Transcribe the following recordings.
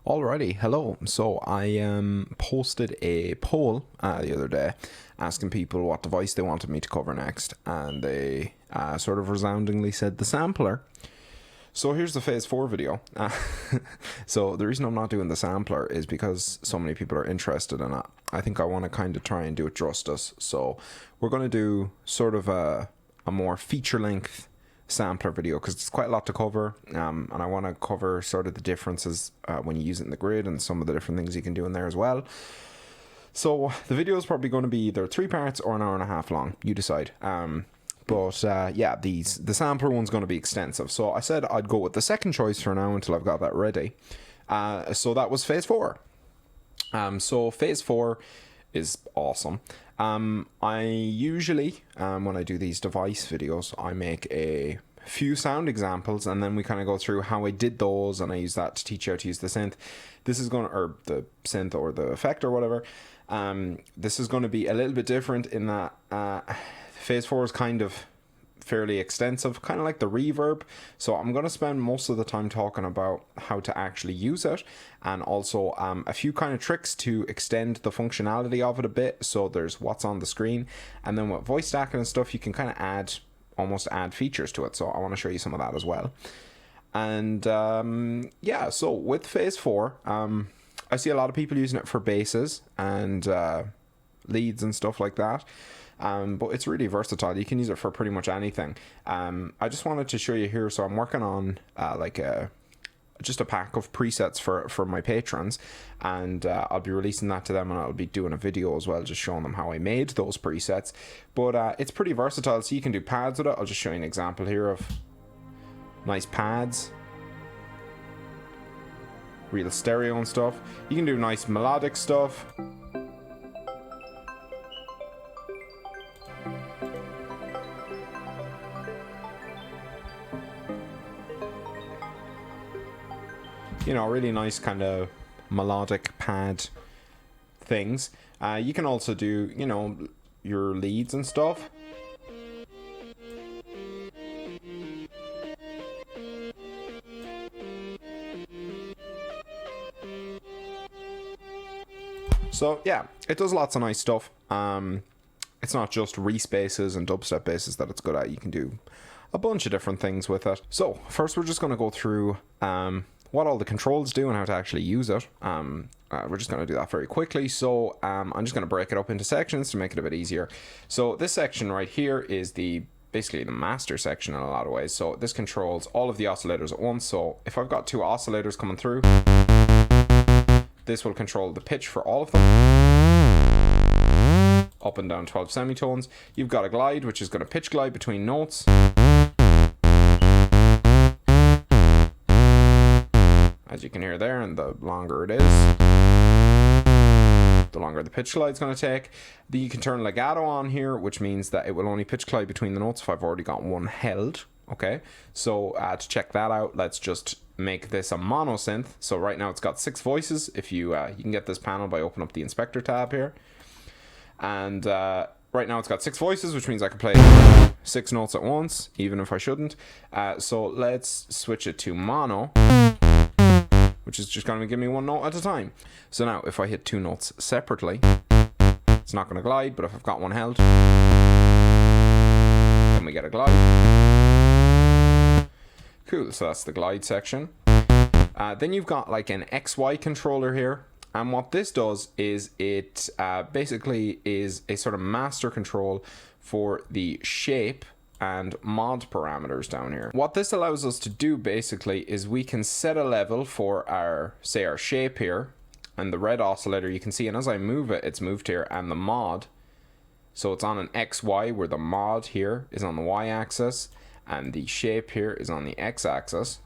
Alrighty, hello. So I posted a poll the other day asking people what device they wanted me to cover next, and they sort of resoundingly said the sampler. So here's the PHASE-4 video. So the reason I'm not doing the sampler is because so many people are interested in it. I think I want to kind of try and do it justice. So we're going to do sort of a more feature-length sampler video because it's quite a lot to cover, and I want to cover sort of the differences when you use it in the grid and some of the different things you can do in there as well. So the video is probably going to be either 3 parts or an hour and a half long, you decide. Yeah, the sampler one's going to be extensive, so I said I'd go with the second choice for now until I've got that ready. So that was PHASE-4. So PHASE-4 is awesome. I usually, when I do these device videos, I make a few sound examples and then we kind of go through how I did those, and I use that to teach you how to use the synth. This is going to, or the synth or the effect or whatever. This is going to be a little bit different in that PHASE-4 is kind of fairly extensive, kind of like the reverb, so I'm going to spend most of the time talking about how to actually use it, and also a few kind of tricks to extend the functionality of it a bit. So there's what's on the screen, and then with voice stacking and stuff you can kind of almost add features to it, so I want to show you some of that as well. And yeah, so with PHASE-4, I see a lot of people using it for basses and leads and stuff like that. But it's really versatile. You can use it for pretty much anything. I just wanted to show you here. So I'm working on just a pack of presets for my patrons, and I'll be releasing that to them, and I'll be doing a video as well just showing them how I made those presets. But it's pretty versatile, so you can do pads with it. I'll just show you an example here of nice pads, real stereo and stuff. You can do nice melodic stuff. You know, really nice kind of melodic pad things. You can also do, you know, your leads and stuff. So yeah, it does lots of nice stuff. It's not just respaces and dubstep basses that it's good at. You can do a bunch of different things with it. So first we're just going to go through what all the controls do and how to actually use it. We're just going to do that very quickly. So I'm just going to break it up into sections to make it a bit easier. So this section right here is basically the master section in a lot of ways. So this controls all of the oscillators at once. So if I've got 2 oscillators coming through, this will control the pitch for all of them, up and down 12 semitones. You've got a glide, which is going to pitch glide between notes. As you can hear there, and the longer it is, the longer the pitch glide is going to take. You can turn legato on here, which means that it will only pitch glide between the notes if I've already got one held. Okay, so to check that out, let's just make this a mono synth. So right now it's got 6 voices. If you you can get this panel by opening up the inspector tab here, and right now it's got 6 voices, which means I can play 6 notes at once, even if I shouldn't. So let's switch it to mono, which is just going to give me 1 note at a time. So now if I hit 2 notes separately, it's not going to glide, but if I've got one held, then we get a glide. Cool, so that's the glide section. Then you've got like an XY controller here, and what this does is it basically is a sort of master control for the shape and mod parameters down here. What this allows us to do basically is we can set a level for our, say, our shape here, and the red oscillator you can see, and as I move it, it's moved here, and the mod, so it's on an XY where the mod here is on the Y axis and the shape here is on the X axis.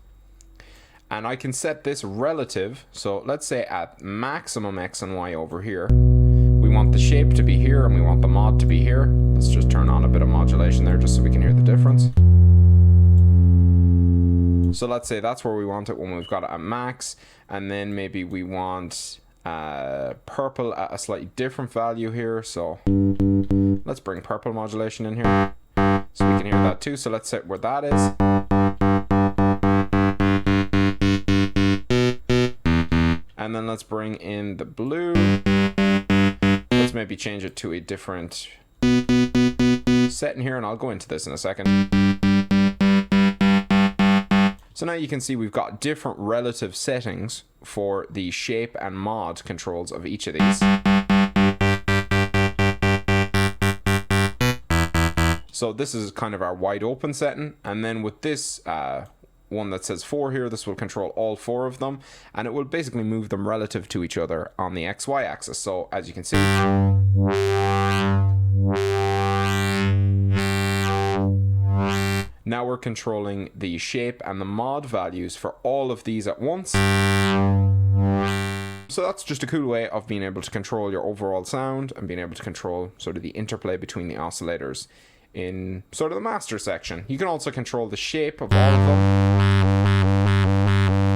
And I can set this relative, so let's say at maximum X and Y over here, we want the shape to be here and we want the mod to be here. Let's just turn on a bit of modulation there just so we can hear the difference. So let's say that's where we want it when we've got it at max, and then maybe we want purple at a slightly different value here. So let's bring purple modulation in here so we can hear that too. So let's set where that is. And then let's bring in the blue. Let's maybe change it to a different setting here, and I'll go into this in a second. So now you can see we've got different relative settings for the shape and mod controls of each of these. So this is kind of our wide open setting, and then with this one that says 4 here, this will control all 4 of them, and it will basically move them relative to each other on the XY axis. So as you can see, now we're controlling the shape and the mod values for all of these at once. So that's just a cool way of being able to control your overall sound and being able to control sort of the interplay between the oscillators in sort of the master section. You can also control the shape of all of them,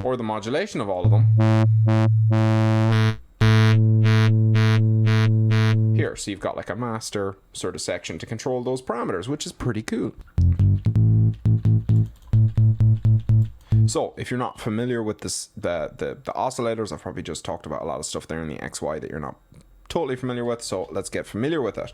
or the modulation of all of them here. So you've got like a master sort of section to control those parameters, which is pretty cool. So if you're not familiar with this, the oscillators, I've probably just talked about a lot of stuff there in the XY that you're not totally familiar with, so let's get familiar with it.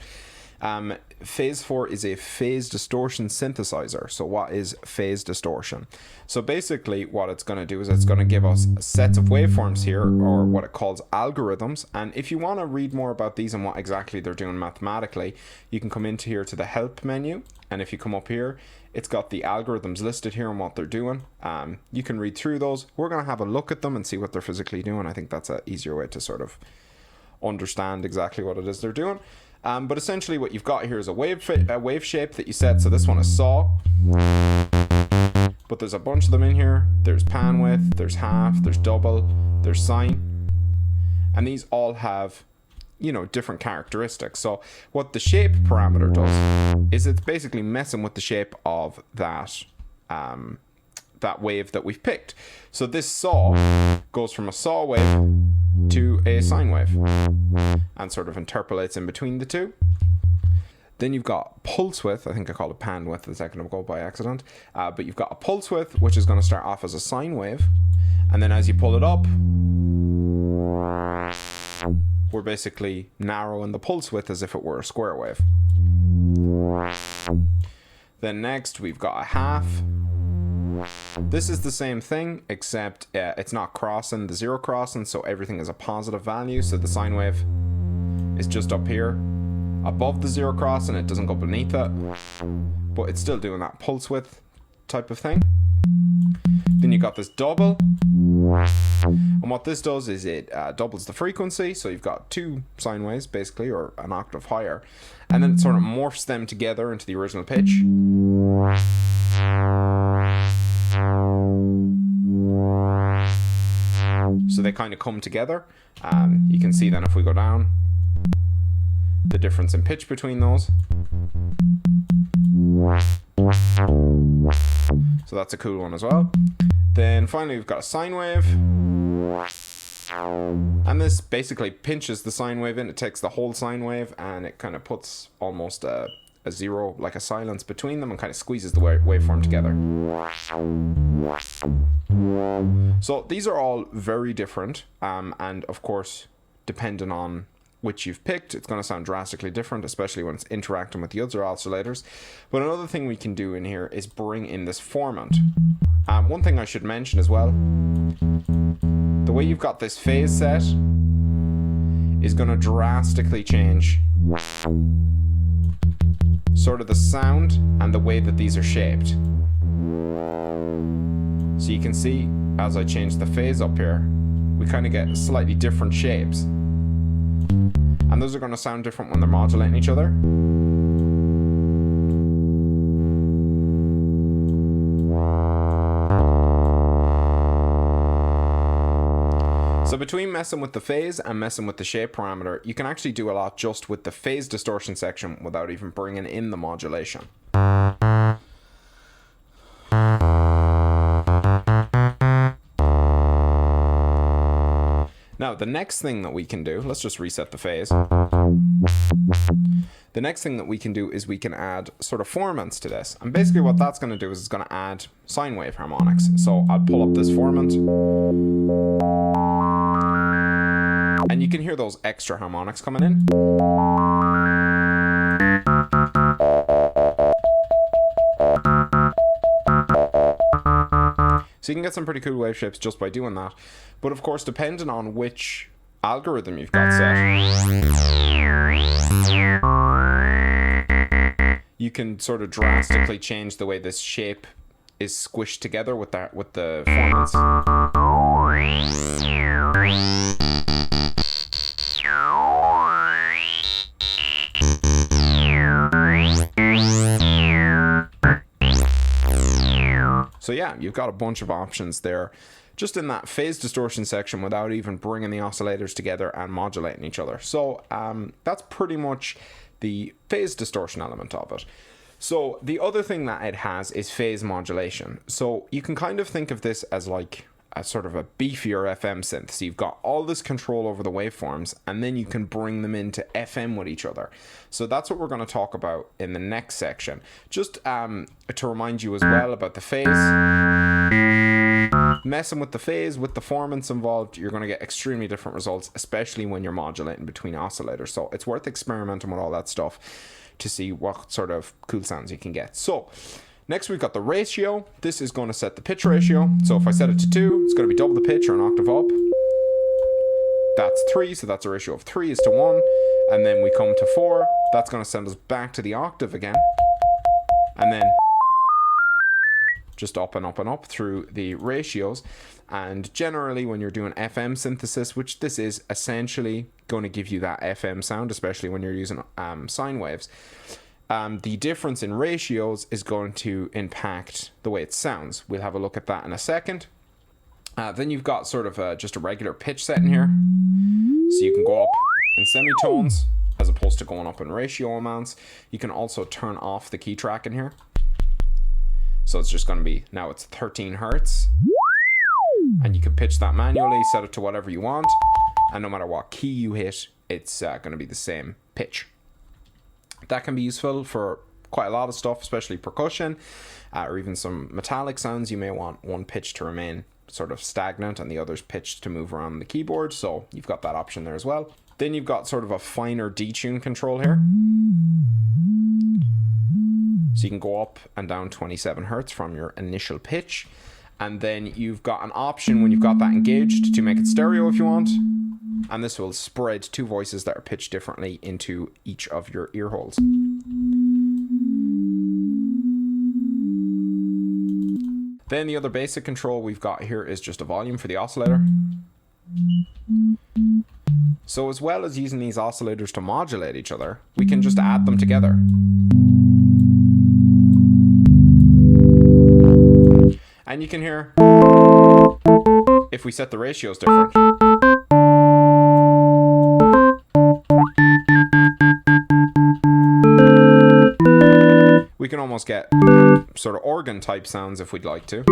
PHASE-4 is a phase distortion synthesizer. So what is phase distortion? So basically what it's going to do is it's going to give us sets of waveforms here, or what it calls algorithms. And if you want to read more about these and what exactly they're doing mathematically, you can come into here to the help menu, and if you come up here, it's got the algorithms listed here and what they're doing. You can read through those. We're going to have a look at them and see what they're physically doing. I think that's an easier way to sort of understand exactly what it is they're doing. But essentially what you've got here is a wave shape that you set. So this one is saw, but there's a bunch of them in here. There's pan width, there's half, there's double, there's sine, and these all have, you know, different characteristics. So what the shape parameter does is it's basically messing with the shape of that that wave that we've picked. So this saw goes from a saw wave to a sine wave and sort of interpolates in between the two. Then you've got pulse width. I think I called it pan width a second ago by accident, but you've got a pulse width, which is going to start off as a sine wave, and then as you pull it up, we're basically narrowing the pulse width as if it were a square wave. Then next we've got a half. This is the same thing, except it's not crossing the zero crossing, so everything is a positive value. So the sine wave is just up here above the zero crossing, it doesn't go beneath it, but it's still doing that pulse width type of thing. Then you got this double, and what this does is it doubles the frequency, so you've got 2 sine waves basically, or an octave higher, and then it sort of morphs them together into the original pitch. So they kind of come together. You can see then if we go down, the difference in pitch between those. So that's a cool one as well. Then finally we've got a sine wave, and this basically pinches the sine wave in. It takes the whole sine wave and it kind of puts almost a zero, like a silence between them, and kind of squeezes the waveform together. So these are all very different, and of course depending on which you've picked, it's going to sound drastically different, especially when it's interacting with the other oscillators. But another thing we can do in here is bring in this formant. One thing I should mention as well, the way you've got this phase set is going to drastically change sort of the sound and the way that these are shaped. So you can see as I change the phase up here, we kind of get slightly different shapes, and those are going to sound different when they're modulating each other. So between messing with the phase and messing with the shape parameter, you can actually do a lot just with the phase distortion section without even bringing in the modulation. Now, the next thing that we can do, let's just reset the phase. The next thing that we can do is we can add sort of formants to this. And basically what that's going to do is it's going to add sine wave harmonics. So I'll pull up this formant. And you can hear those extra harmonics coming in. So you can get some pretty cool wave shapes just by doing that. But of course, depending on which algorithm you've got set, you can sort of drastically change the way this shape is squished together with the formants. So yeah, you've got a bunch of options there just in that phase distortion section without even bringing the oscillators together and modulating each other. So that's pretty much the phase distortion element of it. So the other thing that it has is phase modulation. So you can kind of think of this as like a sort of a beefier FM synth. So you've got all this control over the waveforms, and then you can bring them into FM with each other. So that's what we're going to talk about in the next section. Just to remind you as well about the phase. Messing with the phase, with the formants involved, you're going to get extremely different results, especially when you're modulating between oscillators. So it's worth experimenting with all that stuff to see what sort of cool sounds you can get. So next we've got the ratio. This is going to set the pitch ratio. So if I set it to 2, it's going to be double the pitch or an octave up. That's 3, so that's a ratio of 3 is to 1. And then we come to 4. That's going to send us back to the octave again. And then just up and up and up through the ratios. And generally when you're doing FM synthesis, which this is essentially going to give you that FM sound, especially when you're using sine waves, the difference in ratios is going to impact the way it sounds. We'll have a look at that in a second. Then you've got sort of just a regular pitch setting here. So you can go up in semitones as opposed to going up in ratio amounts. You can also turn off the key track in here. So it's just going to be, now it's 13 hertz. And you can pitch that manually, set it to whatever you want. And no matter what key you hit, it's going to be the same pitch. That can be useful for quite a lot of stuff, especially percussion, or even some metallic sounds. You may want one pitch to remain sort of stagnant and the other's pitch to move around the keyboard. So you've got that option there as well. Then you've got sort of a finer detune control here. So you can go up and down 27 hertz from your initial pitch. And then you've got an option when you've got that engaged to make it stereo if you want. And this will spread 2 voices that are pitched differently into each of your ear holes. Then the other basic control we've got here is just a volume for the oscillator. So as well as using these oscillators to modulate each other, we can just add them together. And you can hear, if we set the ratios different, we can almost get sort of organ type sounds if we'd like to.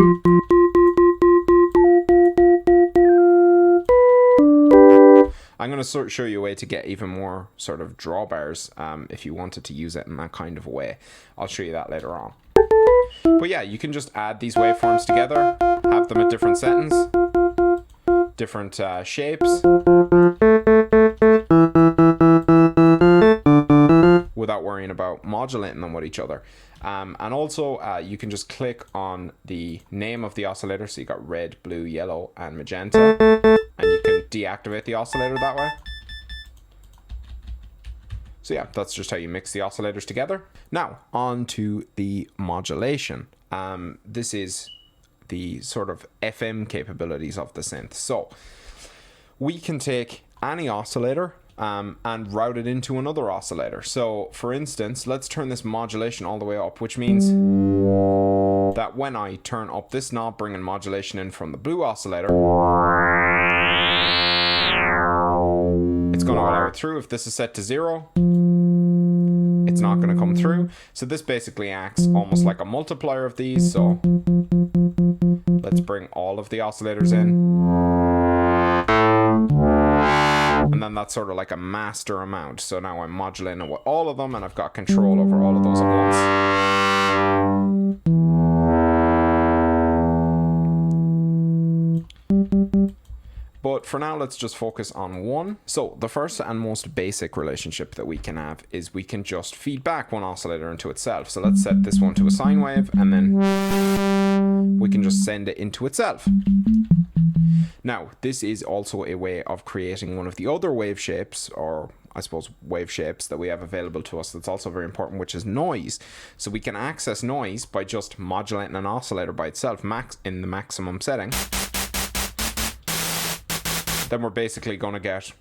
I'm going to show you a way to get even more sort of drawbars if you wanted to use it in that kind of a way. I'll show you that later on. But yeah, you can just add these waveforms together, have them at different settings, different shapes, without worrying about modulating them with each other. And also you can just click on the name of the oscillator. So you got red, blue, yellow, and magenta, and you can deactivate the oscillator that way. So yeah, that's just how you mix the oscillators together. Now, on to the modulation. This is the sort of FM capabilities of the synth. So we can take any oscillator and route it into another oscillator. So for instance, let's turn this modulation all the way up, which means that when I turn up this knob, bringing modulation in from the blue oscillator, it's going to allow it through. If this is set to 0, it's not going to come through. So this basically acts almost like a multiplier of these. So let's bring all of the oscillators in. And then that's sort of like a master amount. So now I'm modulating with all of them and I've got control over all of those at once. But But for now, let's just focus on one. So the first and most basic relationship that we can have is we can just feed back one oscillator into itself. So let's set this one to a sine wave, and then we can just send it into itself. Now, this is also a way of creating one of the other wave shapes, or I suppose wave shapes that we have available to us that's also very important, which is noise. So we can access noise by just modulating an oscillator by itself in the maximum setting. Then we're basically going to get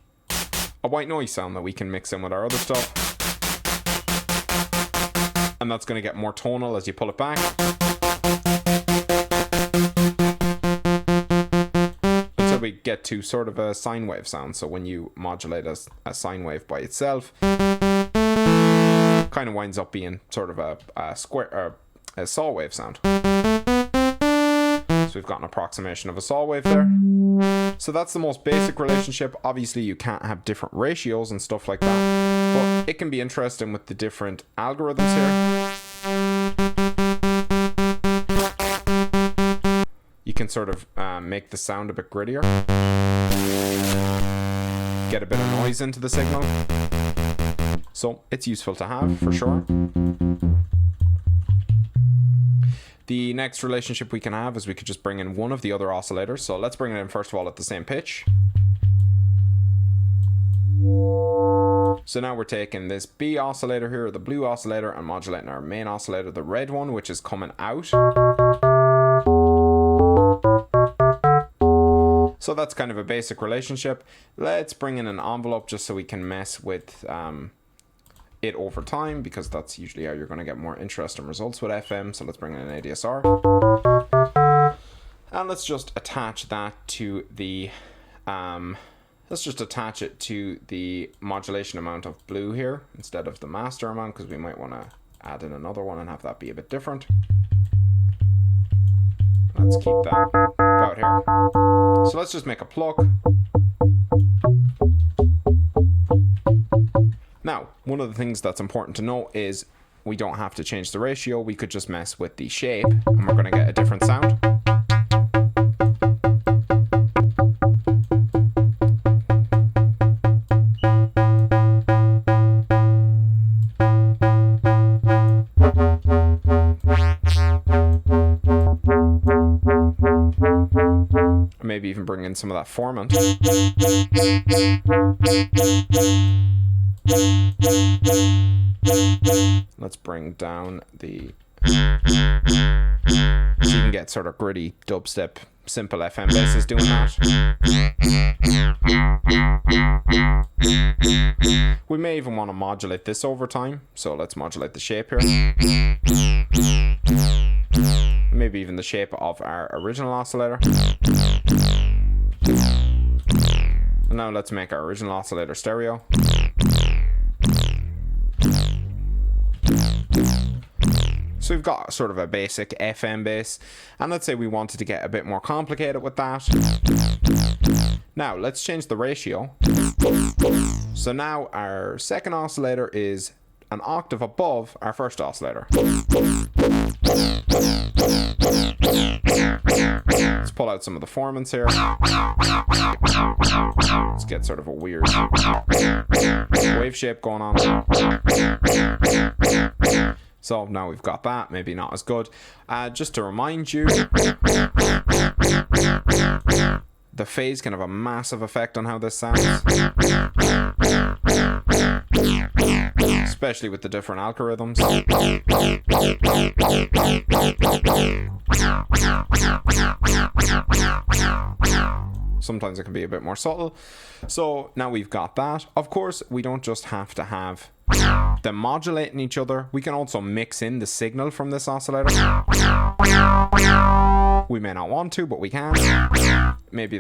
a white noise sound that we can mix in with our other stuff. And that's going to get more tonal as you pull it back. Until we get to sort of a sine wave sound. So when you modulate a sine wave by itself, kind of winds up being sort of a saw wave sound. So we've got an approximation of a saw wave there. So that's the most basic relationship. Obviously you can't have different ratios and stuff like that, but it can be interesting with the different algorithms here. You can sort of make the sound a bit grittier, get a bit of noise into the signal. So it's useful to have for sure. The next relationship we can have is we could just bring in one of the other oscillators. So let's bring it in first of all at the same pitch. So now we're taking this B oscillator here, the blue oscillator, and modulating our main oscillator, the red one, which is coming out. So that's kind of a basic relationship. Let's bring in an envelope just so we can mess with it over time, because that's usually how you're going to get more interesting results with FM. So let's bring in an ADSR, and let's just attach that to the let's just attach it to the modulation amount of blue here instead of the master amount, because we might want to add in another one and have that be a bit different. Let's keep that about here. So let's just make a pluck. Now, one of the things that's important to note is we don't have to change the ratio. We could just mess with the shape and we're going to get a different sound. Maybe even bring in some of that formant. Let's bring down the... So you can get sort of gritty dubstep, simple FM basses doing that. We may even want to modulate this over time, so let's modulate the shape here. Maybe even the shape of our original oscillator. And now let's make our original oscillator stereo. So we've got sort of a basic FM bass, and let's say we wanted to get a bit more complicated with that. Now let's change the ratio. So now our second oscillator is an octave above our first oscillator. Let's pull out some of the formants here. Let's get sort of a weird wave shape going on. So now we've got that, maybe not as good. Just to remind you, the phase can have a massive effect on how this sounds. Especially with the different algorithms. Sometimes it can be a bit more subtle. So now we've got that. Of course, we don't just have to have them modulating each other. We can also mix in the signal from this oscillator. We may not want to, but we can. Maybe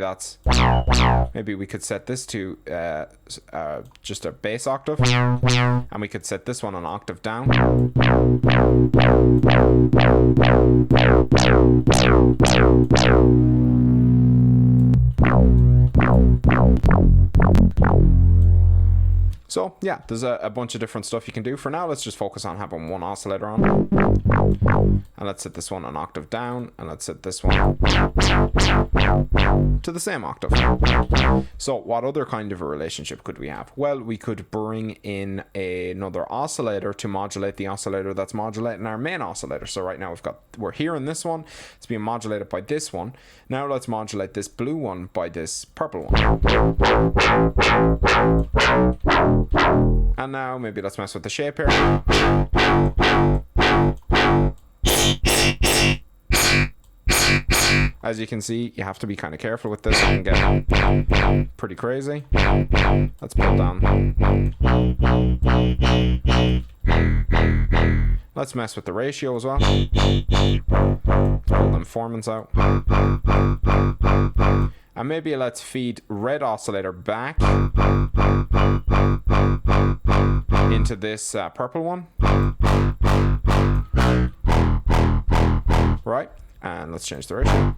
we could set this to just a bass octave, and we could set this one an octave down. So yeah, there's a bunch of different stuff you can do. For now, let's just focus on having one oscillator on. And let's set this one an octave down, and let's set this one to the same octave. So what other kind of a relationship could we have? Well, we could bring in another oscillator to modulate the oscillator that's modulating our main oscillator. So right now we're hearing this one, it's being modulated by this one. Now let's modulate this blue one by this purple one. And now maybe let's mess with the shape here. As you can see, you have to be kind of careful with this. It can get pretty crazy. Let's pull down. Let's mess with the ratio as well. Let's pull them formants out. And maybe let's feed red oscillator back into this purple one. Right. And let's change the ratio.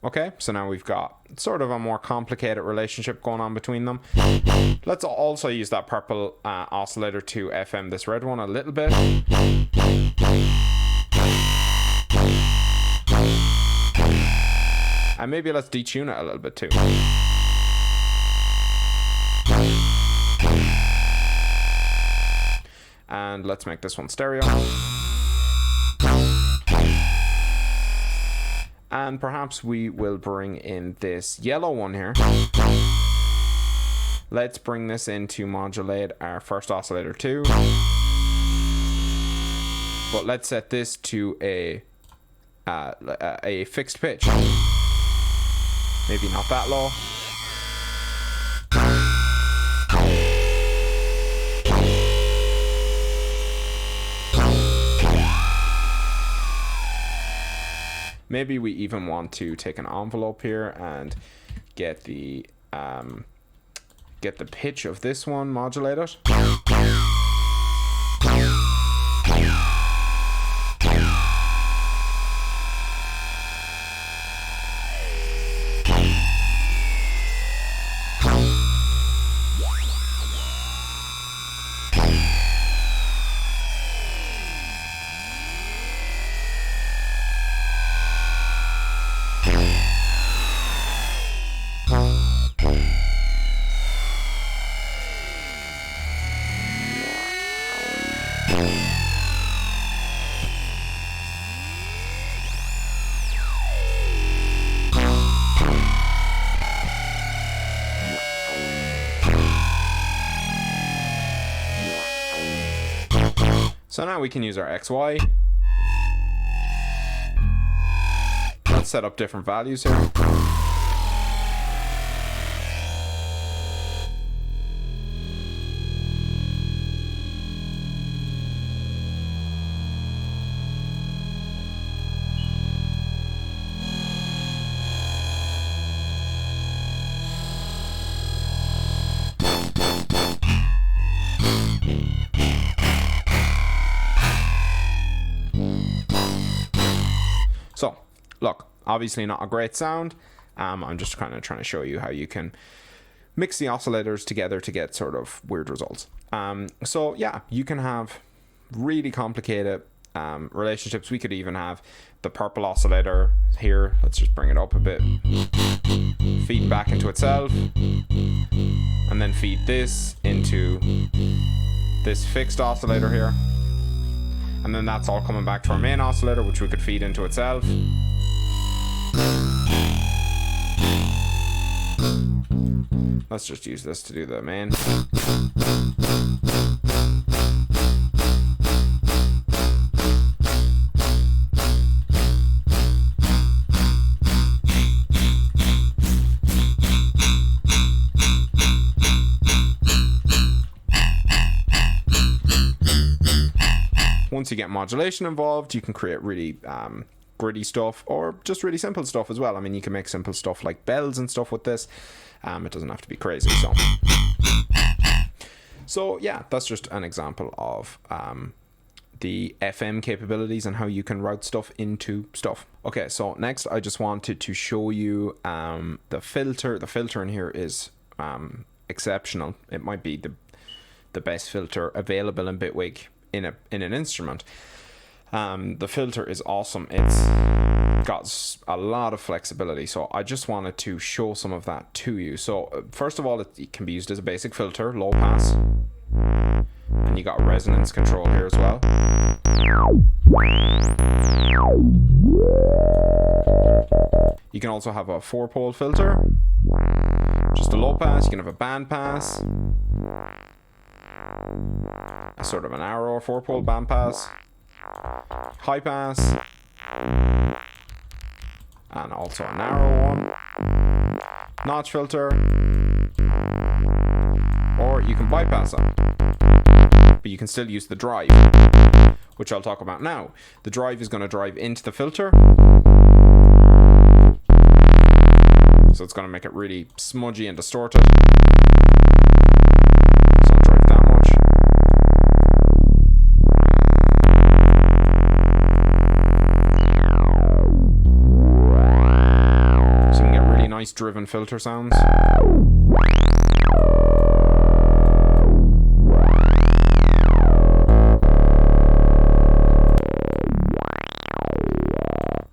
Okay, so now we've got sort of a more complicated relationship going on between them. Let's also use that purple oscillator to FM this red one a little bit. And maybe let's detune it a little bit too. And let's make this one stereo. And perhaps we will bring in this yellow one here. Let's bring this in to modulate our first oscillator too. But let's set this to a fixed pitch. Maybe not that low. Maybe we even want to take an envelope here and get the pitch of this one modulated. So now we can use our XY. Let's set up different values here. So, look, obviously not a great sound. I'm just kind of trying to show you how you can mix the oscillators together to get sort of weird results. So yeah, you can have really complicated relationships. We could even have the purple oscillator here. Let's just bring it up a bit. Feed back into itself. And then feed this into this fixed oscillator here. And then that's all coming back to our main oscillator, which we could feed into itself. Let's just use this to do the main. Once you get modulation involved, you can create really gritty stuff or just really simple stuff as well. I mean, you can make simple stuff like bells and stuff with this. It doesn't have to be crazy. So yeah, that's just an example of the FM capabilities and how you can route stuff into stuff. Okay, so next I just wanted to show you the filter. The filter in here is exceptional. It might be the best filter available in Bitwig in an instrument. The filter is awesome. It's got a lot of flexibility, so I just wanted to show some of that to you. So first of all, it can be used as a basic filter, low pass, and you got resonance control here as well. You can also have a 4-pole filter, just a low pass. You can have a band pass, a sort of an arrow 4-pole band pass, high pass, and also a narrow one, notch filter, or you can bypass them, but you can still use the drive, which I'll talk about now. The drive is going to drive into the filter, so it's going to make it really smudgy and distorted. So I'll drive that much. So you can get really nice driven filter sounds.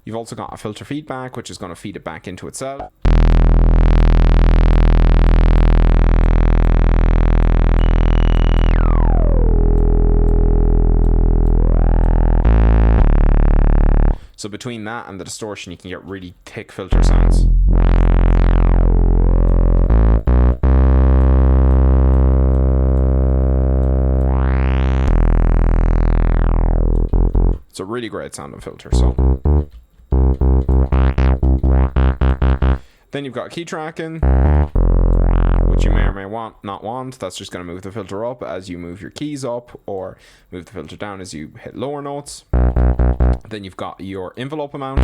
You've also got a filter feedback, which is going to feed it back into itself. So between that and the distortion, you can get really thick filter sounds. It's a really great sounding filter. So then you've got key tracking, which you may or may not want. That's just going to move the filter up as you move your keys up, or move the filter down as you hit lower notes. Then you've got your envelope amount.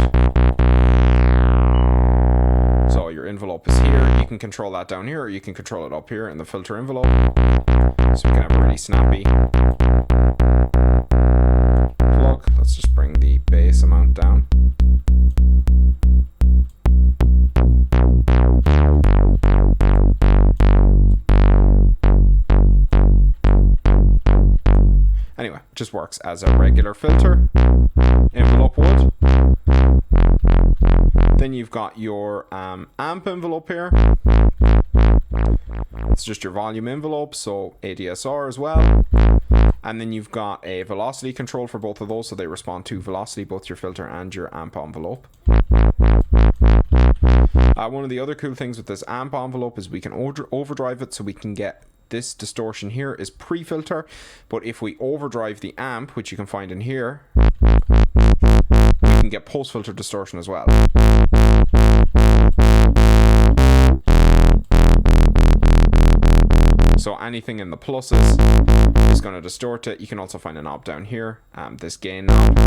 So your envelope is here. You can control that down here, or you can control it up here in the filter envelope. So you can have a really snappy plug. Let's just bring the bass amount down. Anyway, it just works as a regular filter envelope would. Then you've got your amp envelope here. It's just your volume envelope, so ADSR as well. And then you've got a velocity control for both of those, so they respond to velocity, both your filter and your amp envelope. One of the other cool things with this amp envelope is we can overdrive it, so we can get this distortion here is pre-filter, but if we overdrive the amp, which you can find in here, we can get post-filter distortion as well. So anything in the pluses is going to distort it. You can also find a knob down here, this gain knob.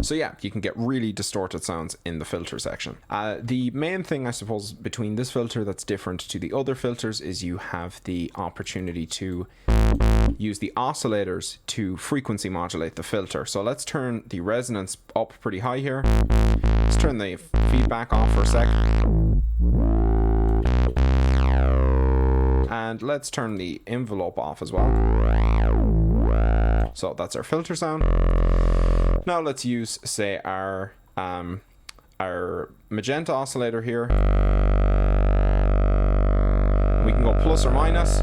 So yeah, you can get really distorted sounds in the filter section. The main thing, I suppose, between this filter that's different to the other filters is you have the opportunity to use the oscillators to frequency modulate the filter. So let's turn the resonance up pretty high here. Let's turn the feedback off for a sec. And let's turn the envelope off as well. So that's our filter sound. Now let's use, say, our magenta oscillator here. We can go plus or minus.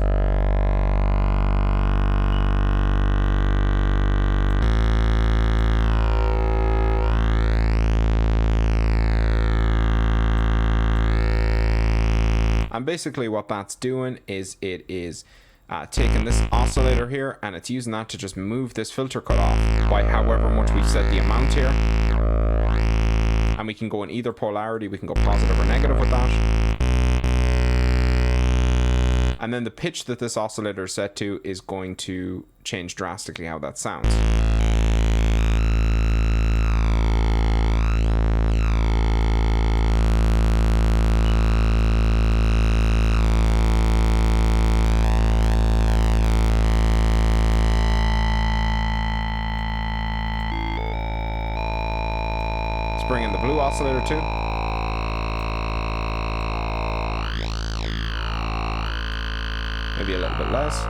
And basically what that's doing is it is taking this oscillator here, and it's using that to just move this filter cutoff by however much we've set the amount here. And we can go in either polarity. We can go positive or negative with that. And then the pitch that this oscillator is set to is going to change drastically how that sounds. blue oscillator too. Maybe a little bit less.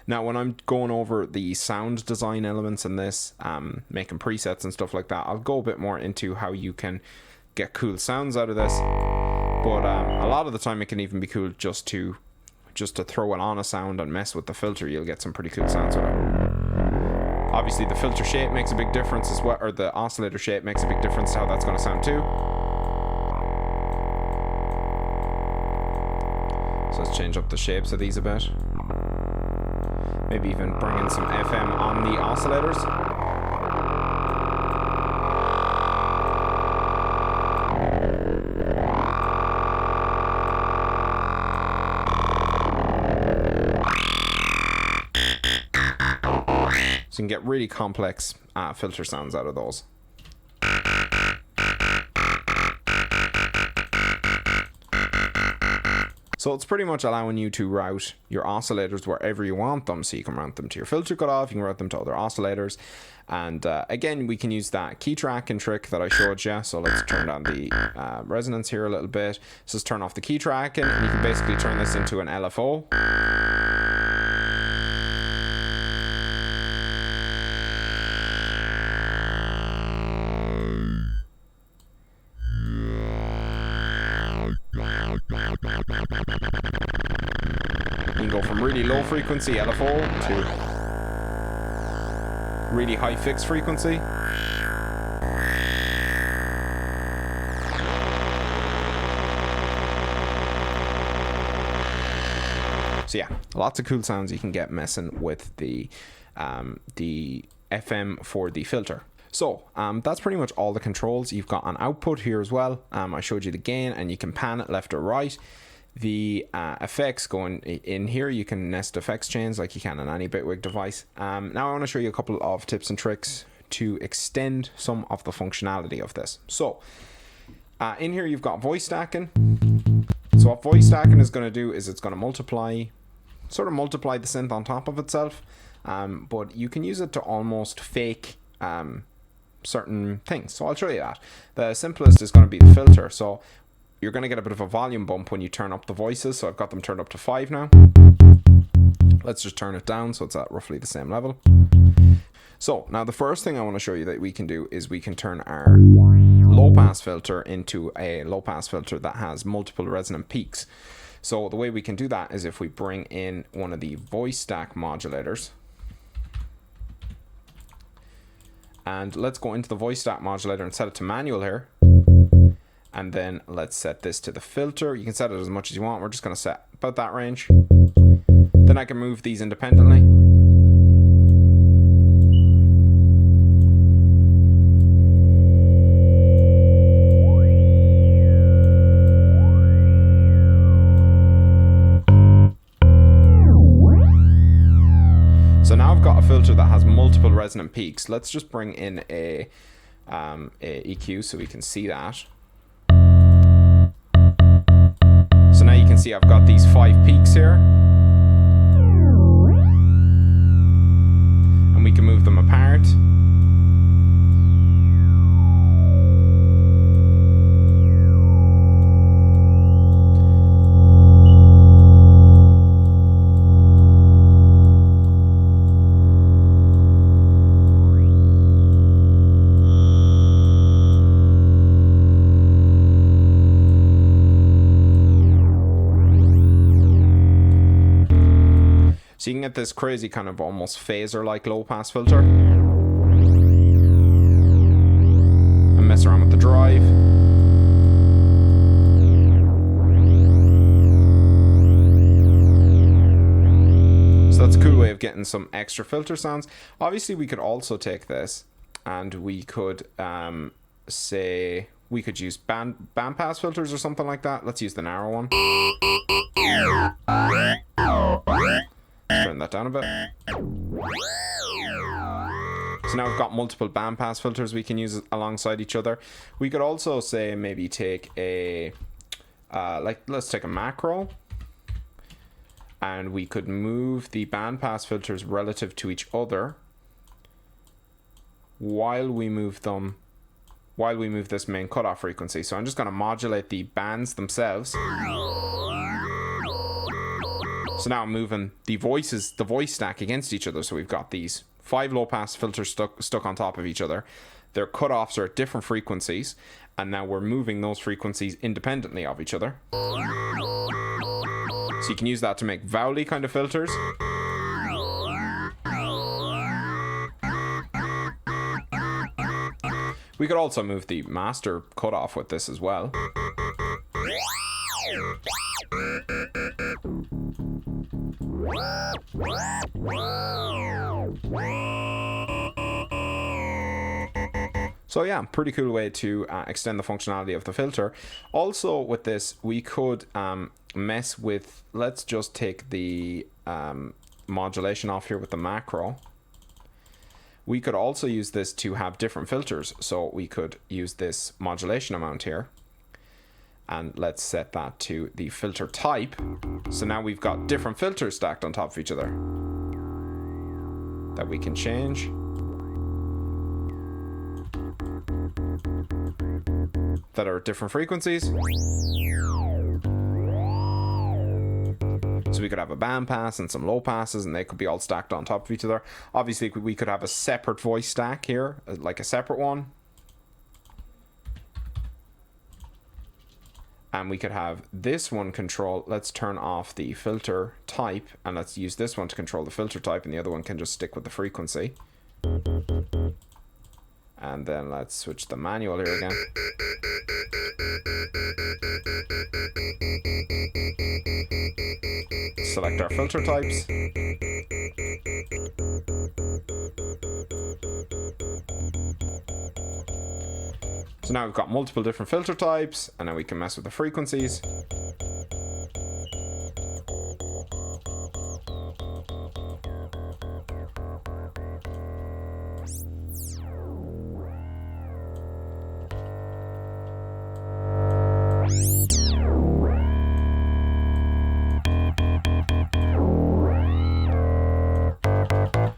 Now, when I'm going over the sound design elements in this, making presets and stuff like that, I'll go a bit more into how you can get cool sounds out of this. But a lot of the time, it can even be cool just to throw it on a sound and mess with the filter. You'll get some pretty cool sounds with it. Obviously, the filter shape makes a big difference as well, or the oscillator shape makes a big difference to how that's going to sound too. So let's change up the shapes of these a bit. Maybe even bring in some FM on the oscillators. So you can get really complex filter sounds out of those. So it's pretty much allowing you to route your oscillators wherever you want them. So you can route them to your filter cutoff, you can route them to other oscillators. And again, we can use that key tracking trick that I showed you. So let's turn down the resonance here a little bit. So let's turn off the key tracking, and you can basically turn this into an LFO. You can go from really low frequency LFO to really high fixed frequency. So yeah, lots of cool sounds you can get messing with the FM for the filter. So that's pretty much all the controls. You've got an output here as well. I showed you the gain, and you can pan it left or right. The effects going in here, you can nest effects chains like you can on any Bitwig device. Now I want to show you a couple of tips and tricks to extend some of the functionality of this. So in here you've got voice stacking. So what voice stacking is going to do is it's going to multiply the synth on top of itself, but you can use it to almost fake certain things. So I'll show you that. The simplest is going to be the filter. So you're going to get a bit of a volume bump when you turn up the voices. So I've got them turned up to 5 now. Let's just turn it down so it's at roughly the same level. So now the first thing I want to show you that we can do is we can turn our low pass filter into a low pass filter that has multiple resonant peaks. So the way we can do that is if we bring in one of the voice stack modulators. And let's go into the voice stack modulator and set it to manual here. And then let's set this to the filter. You can set it as much as you want. We're just going to set about that range. Then I can move these independently. So now I've got a filter that has multiple resonant peaks. Let's just bring in a EQ so we can see that. So now you can see I've got these 5 peaks here. And we can move them apart. So you can get this crazy kind of almost phaser-like low-pass filter. And mess around with the drive. So that's a cool way of getting some extra filter sounds. Obviously, we could also take this and we could say we could use bandpass filters or something like that. Let's use the narrow one. Turn that down a bit. So now we've got multiple bandpass filters we can use alongside each other. We could also say maybe take a let's take a macro and we could move the bandpass filters relative to each other while we move this main cutoff frequency. So I'm just going to modulate the bands themselves. So now I'm moving the voice stack against each other. So we've got these 5 low pass filters stuck on top of each other. Their cutoffs are at different frequencies, and now we're moving those frequencies independently of each other. So you can use that to make vowel-y kind of filters. We could also move the master cutoff with this as well. So yeah, pretty cool way to extend the functionality of the filter. Also with this, we could mess with, let's just take the modulation off here with the macro. We could also use this to have different filters. So we could use this modulation amount here. And let's set that to the filter type. So now we've got different filters stacked on top of each other that we can change. That are at different frequencies. So we could have a band pass and some low passes, and they could be all stacked on top of each other. Obviously, we could have a separate voice stack here, like a separate one. And we could have this one control. Let's turn off the filter type, and let's use this one to control the filter type, and the other one can just stick with the frequency. And then let's switch the manual here again. Select our filter types. So now we've got multiple different filter types, and now we can mess with the frequencies.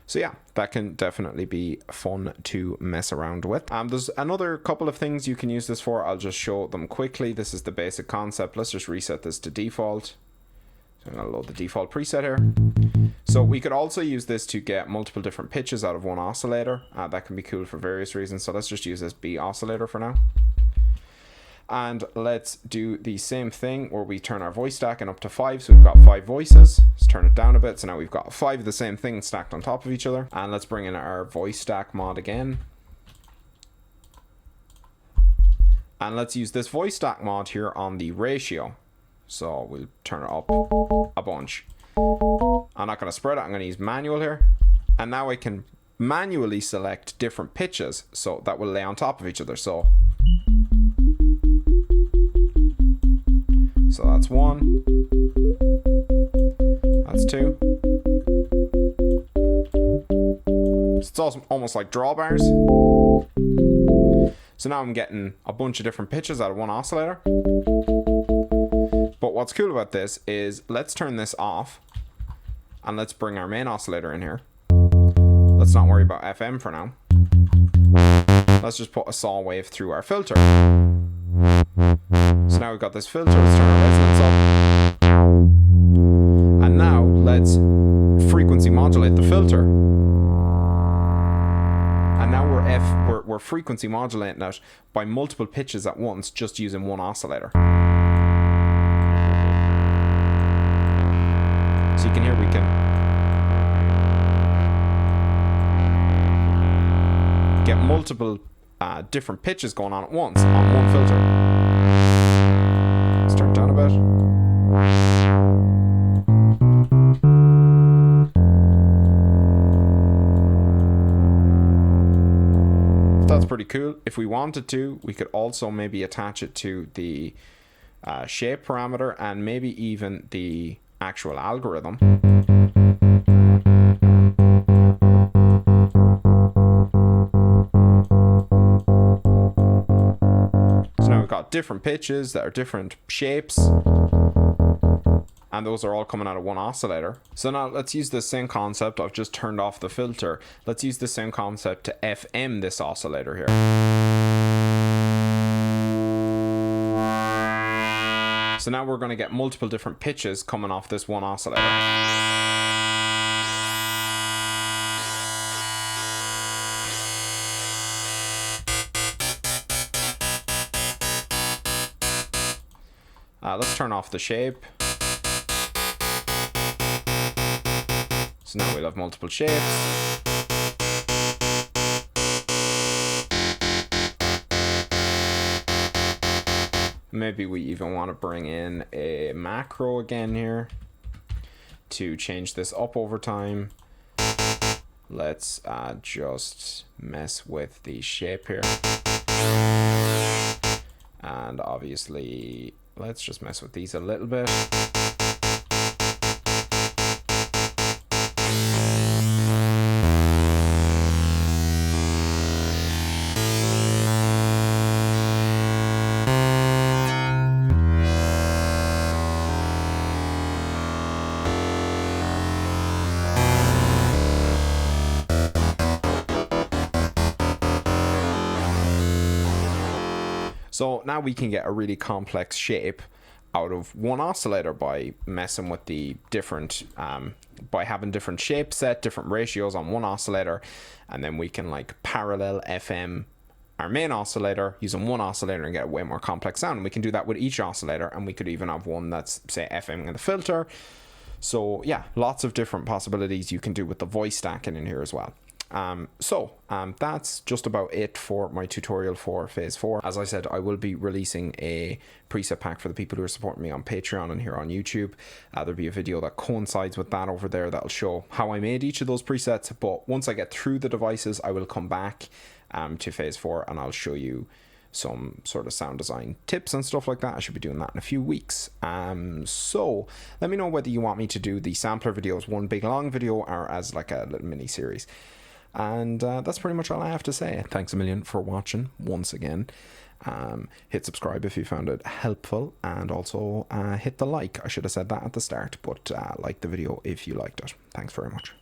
So yeah, that can definitely be fun to mess around with. There's another couple of things you can use this for. I'll just show them quickly. This is the basic concept. Let's just reset this to default. So I'm going to load the default preset here. So we could also use this to get multiple different pitches out of one oscillator. That can be cool for various reasons. So let's just use this B oscillator for now. And let's do the same thing where we turn our voice stacking up to 5. So we've got 5 voices. Let's turn it down a bit. So now we've got 5 of the same thing stacked on top of each other. And let's bring in our voice stack mod again. And let's use this voice stack mod here on the ratio. So we'll turn it up a bunch. I'm not going to spread it. I'm going to use manual here. And now I can manually select different pitches. So that will lay on top of each other. So that's 1. That's 2. It's also almost like drawbars. So now I'm getting a bunch of different pitches out of one oscillator. But what's cool about this is let's turn this off and let's bring our main oscillator in here. Let's not worry about FM for now. Let's just put a Sine Wave through our filter. So now we've got this filter. Let's turn our resonance up. And now let's frequency modulate the filter. And now we're frequency modulating it by multiple pitches at once, just using one oscillator. So you can hear we can get multiple different pitches going on at once on one filter. Let's turn it down a bit. That's pretty cool. If we wanted to, we could also maybe attach it to the shape parameter and maybe even the actual algorithm. So now we've got different pitches that are different shapes. and those are all coming out of one oscillator. So now let's use the same concept. I've just turned off the filter. Let's use the same concept to FM this oscillator here. So now we're going to get multiple different pitches coming off this one oscillator. Let's turn off the shape. So now we'll have multiple shapes. Maybe we even want to bring in a macro again here to change this up over time. Let's just mess with the shape here. And obviously, let's just mess with these a little bit. So now we can get a really complex shape out of one oscillator by messing with the different, by having different shape set, different ratios on one oscillator, and then we can like parallel FM our main oscillator using one oscillator and get a way more complex sound. And we can do that with each oscillator, and we could even have one that's, say, FM in the filter. So yeah, lots of different possibilities you can do with the voice stacking in here as well. That's just about it for my tutorial for phase 4. As I said, I will be releasing a preset pack for the people who are supporting me on Patreon and here on YouTube. There'll be a video that coincides with that over there that'll show how I made each of those presets. But once I get through the devices, I will come back to phase 4 and I'll show you some sort of sound design tips and stuff like that. I should be doing that in a few weeks. So let me know whether you want me to do the sampler videos one big long video or as like a little mini series. And that's pretty much all I have to say. Thanks a million for watching once again. Hit subscribe if you found it helpful, and also hit the like. I should have said that at the start, but like the video if you liked it. Thanks very much.